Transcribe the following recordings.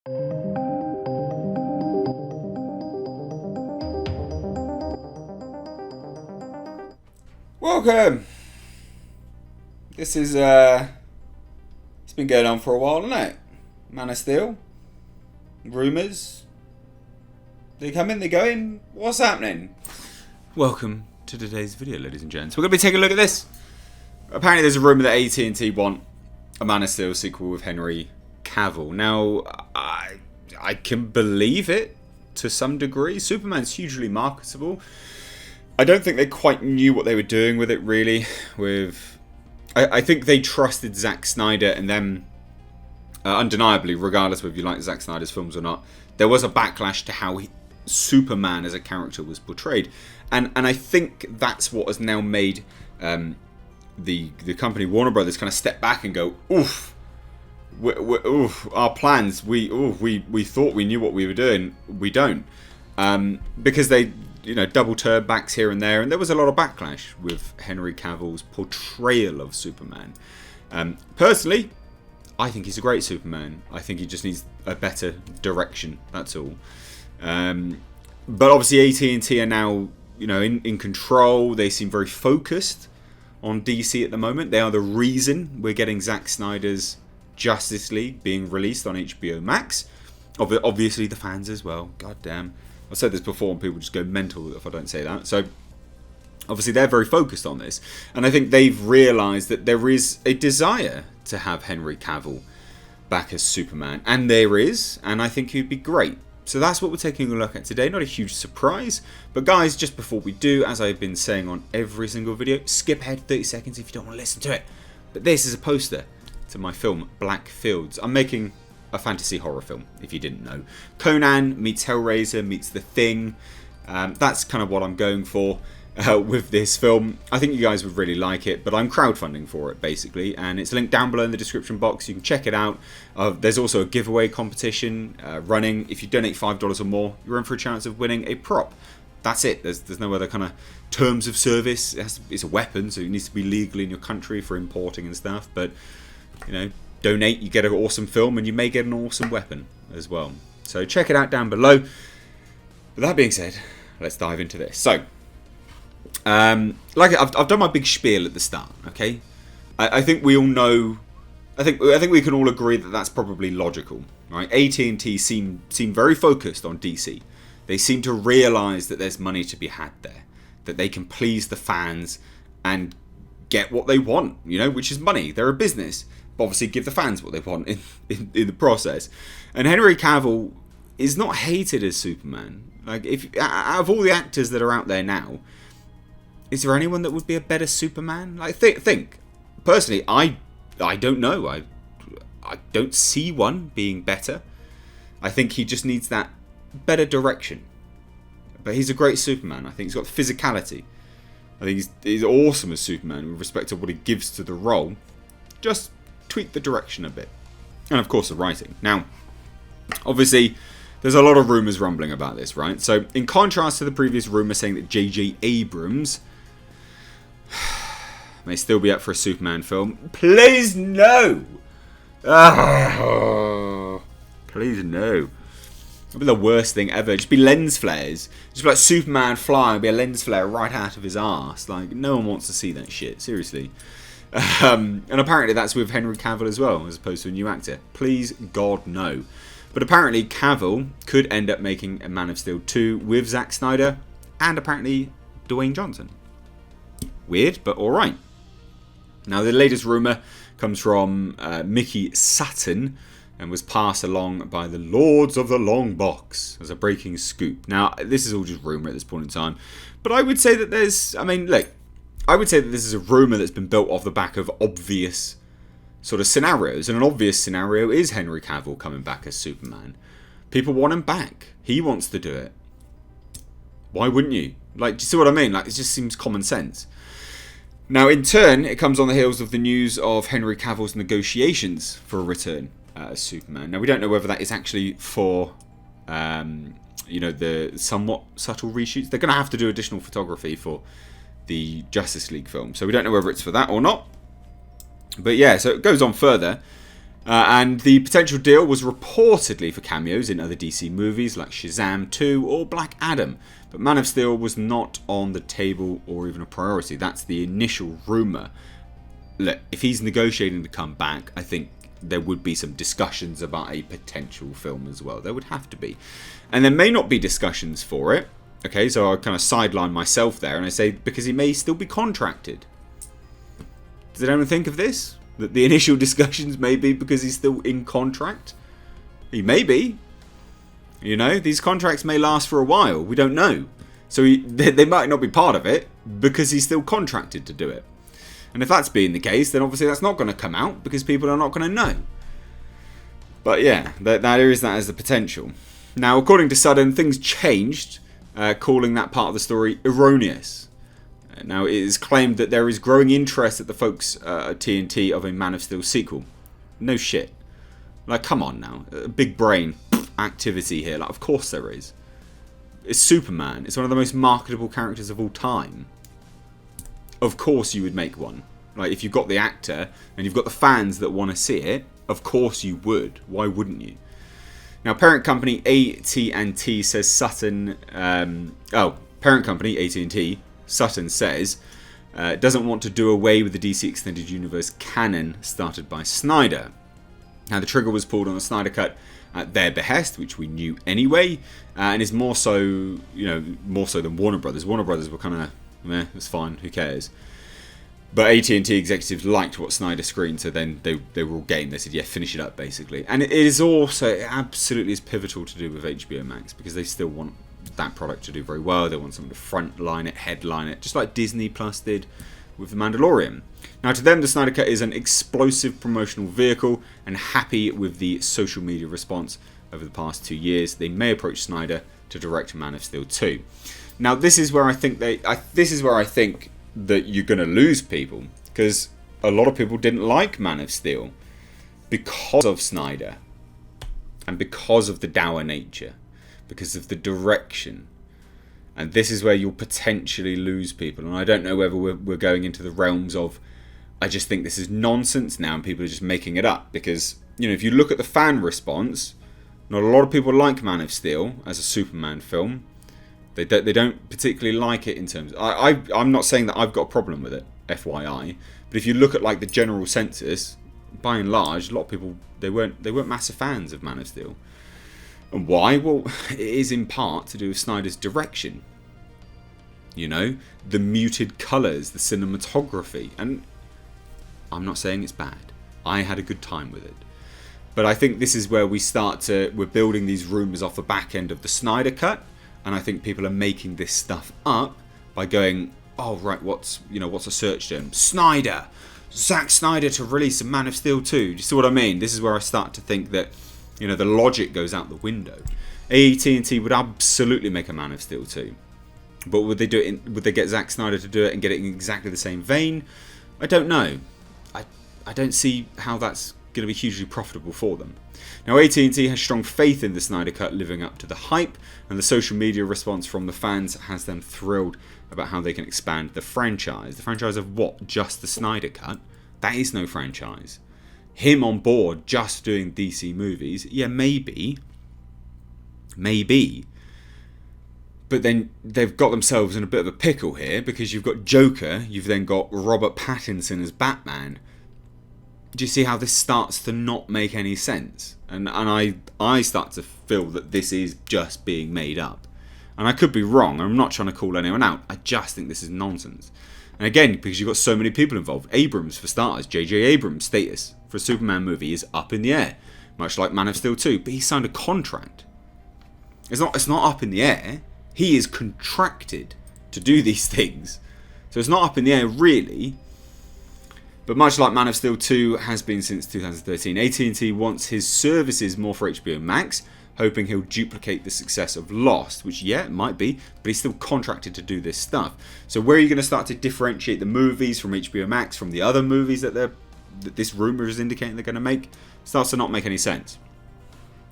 Welcome! This is, it's been going on for a while, hasn't it? Man of Steel. Rumours. They come in, they go in. What's happening? Welcome to today's video, ladies and gents. We're going to be taking a look at this. Apparently there's a rumour that AT&T want a Man of Steel sequel with Henry Cavill. Now, I can believe it to some degree. Superman's hugely marketable. I don't think they quite knew what they were doing with it, really. I think they trusted Zack Snyder, and then, undeniably, regardless of if you like Zack Snyder's films or not, there was a backlash to how Superman as a character was portrayed. And I think that's what has now made the company Warner Brothers kind of step back and go, oof, our plans, we thought we knew what we were doing, we don't. Because they... double turnbacks here and there, and there was a lot of backlash with Henry Cavill's portrayal of Superman. Personally, I think he's a great Superman. I think he just needs a better direction, that's all. But obviously AT&T are now, in control. They seem very focused on DC at the moment. They are the reason we're getting Zack Snyder's Justice League being released on HBO Max. Obviously the fans as well, goddamn. I've said this before and people just go mental if I don't say that. So, obviously they're very focused on this. And I think they've realised that there is a desire to have Henry Cavill back as Superman. And there is, and I think he'd be great. So that's what we're taking a look at today. Not a huge surprise. But guys, just before we do, as I've been saying on every single video, skip ahead 30 seconds if you don't want to listen to it. But this is a poster to my film, Black Fields. I'm making a fantasy horror film, if you didn't know. Conan meets Hellraiser meets The Thing. That's kind of what I'm going for with this film. I think you guys would really like it, but I'm crowdfunding for it, basically, and it's linked down below in the description box. You can check it out. There's also a giveaway competition running. If you donate $5 or more, you're in for a chance of winning a prop. That's it. There's no other kind of terms of service. It's a weapon, so it needs to be legal in your country for importing and stuff, but, donate, you get an awesome film, and you may get an awesome weapon as well. So check it out down below. With that being said, let's dive into this. So, I've done my big spiel at the start. Okay, I think we all know. I think we can all agree that that's probably logical, right? AT&T seem very focused on DC. They seem to realise that there's money to be had there, that they can please the fans and get what they want. Which is money. They're a business. Obviously give the fans what they want in the process. And Henry Cavill is not hated as Superman. Like, if out of all the actors that are out there now, is there anyone that would be a better Superman? Like, think. Personally, I don't know. I don't see one being better. I think he just needs that better direction. But he's a great Superman. I think he's got physicality. I think he's awesome as Superman with respect to what he gives to the role. Just tweak the direction a bit, and of course the writing. Now, obviously there's a lot of rumours rumbling about this, right? So in contrast to the previous rumour saying that J.J. Abrams may still be up for a Superman film, please no. Please no. It'd be the worst thing ever. Just be lens flares. Just be like Superman flying, it'd be a lens flare right out of his arse. Like, no one wants to see that shit, seriously. And apparently that's with Henry Cavill as well, as opposed to a new actor. Please, God, no. But apparently Cavill could end up making a Man of Steel 2 with Zack Snyder and apparently Dwayne Johnson. Weird, but alright. Now, the latest rumour comes from Mickey Sutton and was passed along by the Lords of the Long Box as a breaking scoop. Now, this is all just rumour at this point in time. But I would say that I would say that this is a rumour that's been built off the back of obvious sort of scenarios. And an obvious scenario is Henry Cavill coming back as Superman. People want him back. He wants to do it. Why wouldn't you? Like, do you see what I mean? Like, it just seems common sense. Now, in turn, it comes on the heels of the news of Henry Cavill's negotiations for a return as Superman. Now, we don't know whether that is actually for, the somewhat subtle reshoots. They're going to have to do additional photography for the Justice League film. So we don't know whether it's for that or not. But yeah, so it goes on further. And the potential deal was reportedly for cameos in other DC movies like Shazam 2 or Black Adam. But Man of Steel was not on the table or even a priority. That's the initial rumour. Look, if he's negotiating to come back, I think there would be some discussions about a potential film as well. There would have to be. And there may not be discussions for it. Okay, so I kind of sideline myself there and I say because he may still be contracted. Did anyone think of this? That the initial discussions may be because he's still in contract? He may be. You know, these contracts may last for a while. We don't know. So they might not be part of it because he's still contracted to do it. And if that's being the case, then obviously that's not going to come out because people are not going to know. But yeah, there is that as the potential. Now, according to Sudden, things changed, calling that part of the story erroneous. Now, it is claimed that there is growing interest at the folks at TNT of a Man of Steel sequel. No shit. Like, come on now. Big brain activity here. Like, of course there is. It's Superman. It's one of the most marketable characters of all time. Of course you would make one. Like, if you've got the actor and you've got the fans that want to see it, of course you would. Why wouldn't you? Now, parent company AT&T says Sutton... parent company AT&T... Sutton says, doesn't want to do away with the DC Extended Universe canon started by Snyder. Now, the trigger was pulled on the Snyder Cut at their behest, which we knew anyway, and is more so, more so than Warner Brothers. Warner Brothers were kind of, meh, it's fine, who cares? But AT&T executives liked what Snyder screened, so then they were all game. They said, yeah, finish it up, basically. And it is also, it absolutely is pivotal to do with HBO Max, because they still want that product to do very well. They want someone to frontline it, headline it, just like Disney Plus did with The Mandalorian. Now, to them, the Snyder Cut is an explosive promotional vehicle, and happy with the social media response over the past 2 years, they may approach Snyder to direct Man of Steel 2. Now, this is where I think that you're going to lose people, because a lot of people didn't like Man of Steel because of Snyder and because of the dour nature, because of the direction. And this is where you'll potentially lose people. And I don't know whether we're going into the realms of, I just think this is nonsense now and people are just making it up. Because, if you look at the fan response, not a lot of people like Man of Steel as a Superman film. They don't particularly like it in terms... I'm not saying that I've got a problem with it, FYI. But if you look at like the general census, by and large, a lot of people, they weren't massive fans of Man of Steel. And why? Well, it is in part to do with Snyder's direction. The muted colours, the cinematography. And I'm not saying it's bad. I had a good time with it. But I think this is where we're building these rumours off the back end of the Snyder Cut. And I think people are making this stuff up by going, oh, right, what's a search term? Snyder! Zack Snyder to release a Man of Steel 2. Do you see what I mean? This is where I start to think that the logic goes out the window. AT&T would absolutely make a Man of Steel 2. But would they do it? Would they get Zack Snyder to do it and get it in exactly the same vein? I don't know. I don't see how that's going to be hugely profitable for them. Now, AT&T has strong faith in the Snyder Cut living up to the hype, and the social media response from the fans has them thrilled about how they can expand the franchise. The franchise of what? Just the Snyder Cut? That is no franchise. Him on board just doing DC movies, yeah, maybe. But then they've got themselves in a bit of a pickle here, because you've got Joker, you've then got Robert Pattinson as Batman. Do you see how this starts to not make any sense? And I start to feel that this is just being made up. And I could be wrong. I'm not trying to call anyone out. I just think this is nonsense. And again, because you've got so many people involved. Abrams, for starters. J.J. Abrams' status for a Superman movie is up in the air. Much like Man of Steel 2. But he signed a contract. It's not up in the air. He is contracted to do these things. So it's not up in the air, really. But much like Man of Steel 2 has been since 2013, AT&T wants his services more for HBO Max, hoping he'll duplicate the success of Lost, which, yeah, it might be, but he's still contracted to do this stuff. So where are you going to start to differentiate the movies from HBO Max from the other movies that this rumour is indicating they're going to make? Starts to not make any sense.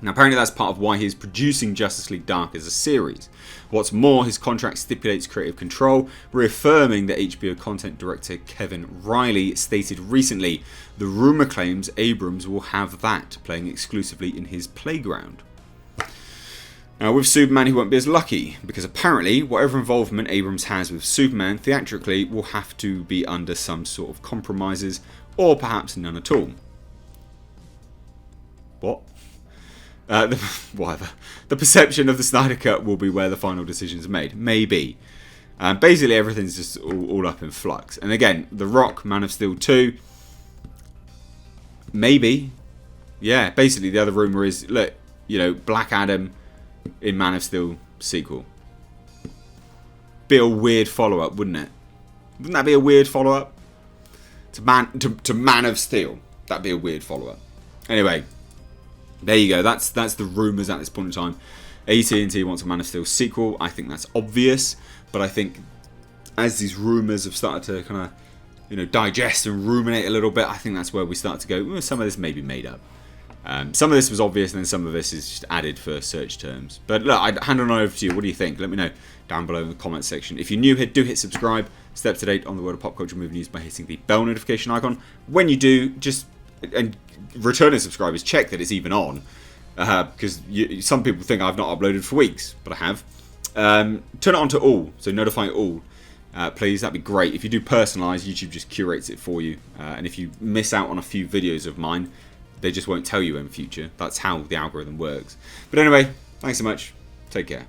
Now, apparently that's part of why he's producing Justice League Dark as a series. What's more, his contract stipulates creative control, reaffirming that HBO content director Kevin Riley stated recently, the rumour claims Abrams will have that, playing exclusively in his playground. Now, with Superman, he won't be as lucky, because apparently, whatever involvement Abrams has with Superman theatrically will have to be under some sort of compromises, or perhaps none at all. What? Whatever. The perception of the Snyder Cut will be where the final decisions are made. Maybe. Basically, everything's just all up in flux. And again, The Rock, Man of Steel 2. Maybe. Yeah, basically, the other rumour is, look, Black Adam in Man of Steel sequel. Be a weird follow-up, wouldn't it? Wouldn't that be a weird follow-up? To Man of Steel. That'd be a weird follow-up. Anyway. There you go. That's the rumours at this point in time. AT&T wants a Man of Steel sequel. I think that's obvious, but I think as these rumours have started to kind of, digest and ruminate a little bit, I think that's where we start to go. Well, some of this may be made up. Some of this was obvious, and then some of this is just added for search terms. But look, I'd hand it over to you. What do you think? Let me know down below in the comments section. If you're new here, do hit subscribe. Stay up to date on the world of pop culture movie news by hitting the bell notification icon. When you do, and returning subscribers, check that it's even on, because some people think I've not uploaded for weeks, but I have. Turn it on to all, so notify all, please. That'd be great. If you do personalise, YouTube just curates it for you, and if you miss out on a few videos of mine, they just won't tell you in future. That's how the algorithm works. But anyway, thanks so much. Take care.